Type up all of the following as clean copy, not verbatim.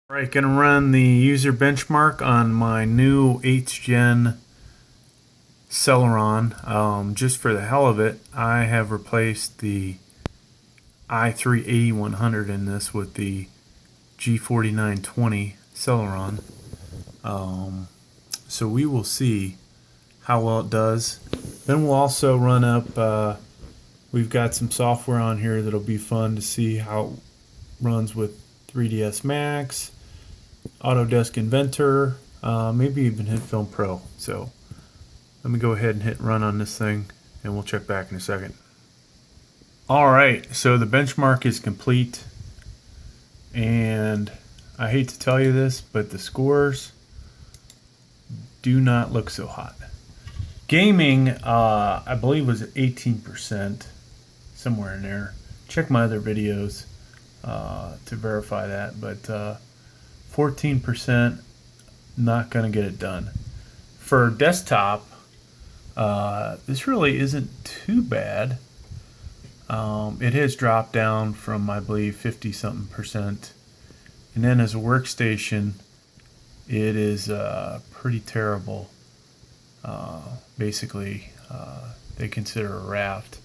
Alright, going to run the user benchmark on my new 8th gen Celeron. Just for the hell of it, I have replaced the i3-8100 in this with the G4920 Celeron. So we will see how well it does. Then we'll also run up, we've got some software on here that'll be fun to see how it runs with 3ds Max, Autodesk Inventor, maybe even hit Film Pro. So let me go ahead and hit run on this thing and we'll check back in a second. Alright, so the benchmark is complete, and I hate to tell you this, but the scores do not look so hot. Gaming, I believe, was at 18%, somewhere in there. Check my other videos to verify that, but 14%, not going to get it done. For desktop, this really isn't too bad. It has dropped down from, I believe, 50-something%. And then as a workstation, it is pretty terrible. Basically, they consider a raft.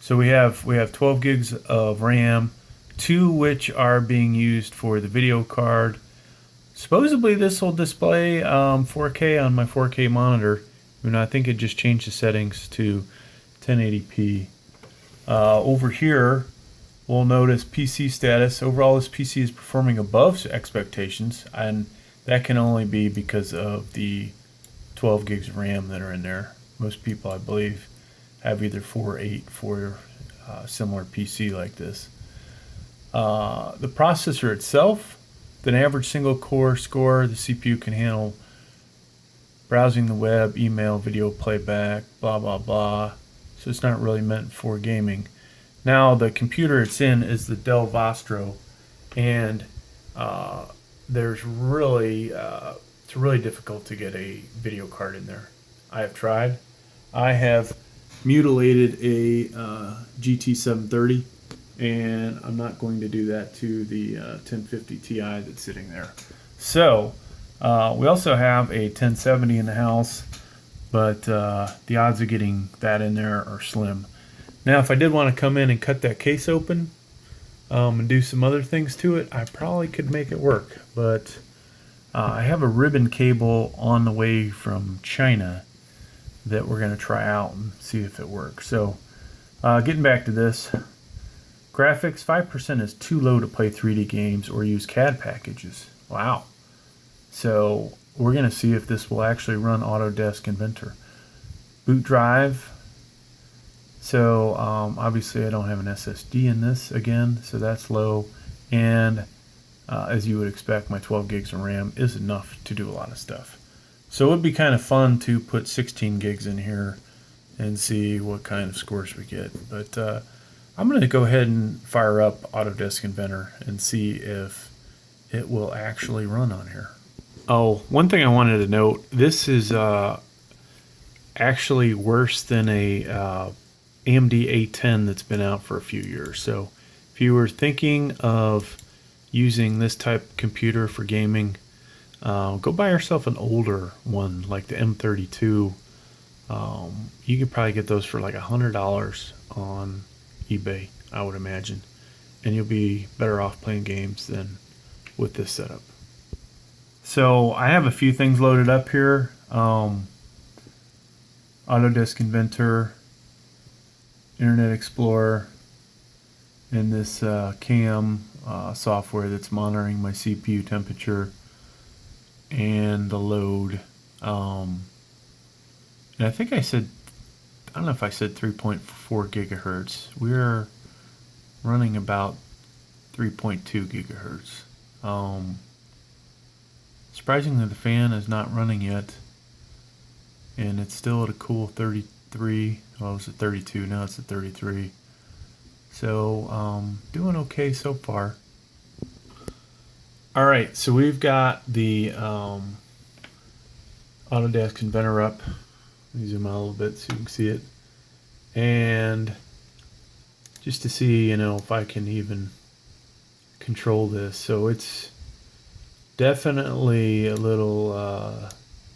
So we have 12 gigs of RAM, 2 which are being used for the video card. Supposedly this will display 4K on my 4K monitor. I think it just changed the settings to 1080p. Over here, we'll notice PC status. Overall, this PC is performing above expectations, and that can only be because of the 12 gigs of RAM that are in there. Most people, I believe, have either 4 or 8 for a similar PC like this. The processor itself, with an average single core score, the CPU can handle browsing the web, email, video playback, blah blah blah. So it's not really meant for gaming. Now the computer it's in is the Dell Vostro, and it's really difficult to get a video card in there. I have tried. I have mutilated a GT730, and I'm not going to do that to the 1050 Ti that's sitting there. So we also have a 1070 in the house, but the odds of getting that in there are slim. Now if I did want to come in and cut that case open and do some other things to it, I probably could make it work, but I have a ribbon cable on the way from China that we're going to try out and see if it works. So getting back to this, graphics, 5% is too low to play 3D games or use CAD packages. Wow. So we're going to see if this will actually run Autodesk Inventor. Boot drive. So obviously I don't have an SSD in this again, so that's low. And as you would expect, my 12 gigs of RAM is enough to do a lot of stuff. So it would be kind of fun to put 16 gigs in here and see what kind of scores we get. But I'm going to go ahead and fire up Autodesk Inventor and see if it will actually run on here. Oh, one thing I wanted to note, this is actually worse than a AMD A10 that's been out for a few years. So if you were thinking of using this type of computer for gaming, go buy yourself an older one like the M32. You could probably get those for like $100 on eBay, I would imagine, and you'll be better off playing games than with this setup. So I have a few things loaded up here. Autodesk Inventor, Internet Explorer, and this CAM software that's monitoring my CPU temperature and the load. And I think I don't know if I said 3.4 gigahertz. We're running about 3.2 gigahertz. Surprisingly, the fan is not running yet, and it's still at a cool 33. Well, it was at 32, now it's at 33. So doing okay so far. Alright, so we've got the Autodesk Inventor up. Let me zoom out a little bit so you can see it. And just to see, if I can even control this. So it's Definitely a little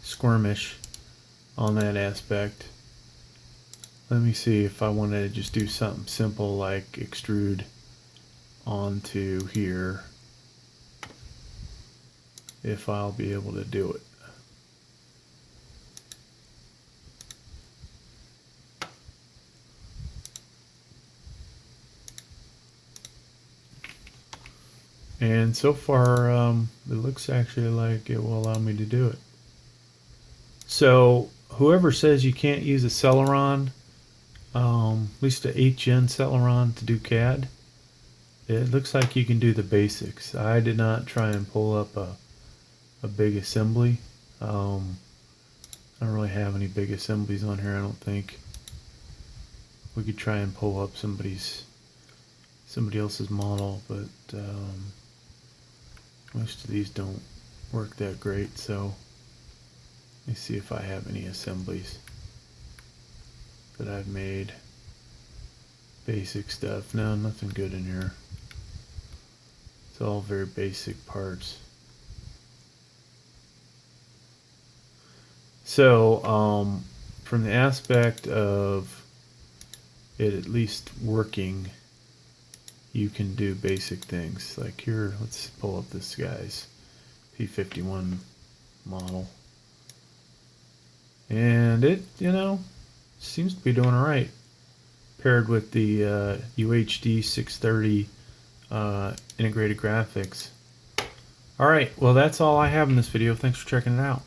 squirmish on that aspect. Let me see if I wanted to just do something simple like extrude onto here, if I'll be able to do it. And so far, it looks actually like it will allow me to do it. So whoever says you can't use a Celeron, at least an 8th gen Celeron to do CAD, it looks like you can do the basics. I did not try and pull up a big assembly. I don't really have any big assemblies on here, I don't think. We could try and pull up somebody else's model, but most of these don't work that great, so let me see if I have any assemblies that I've made. Basic stuff. No, nothing good in here. It's all very basic parts. So, from the aspect of it at least working, you can do basic things. Like here, let's pull up this guy's P51 model. And it, seems to be doing all right. Paired with the UHD 630 integrated graphics. All right, well, that's all I have in this video. Thanks for checking it out.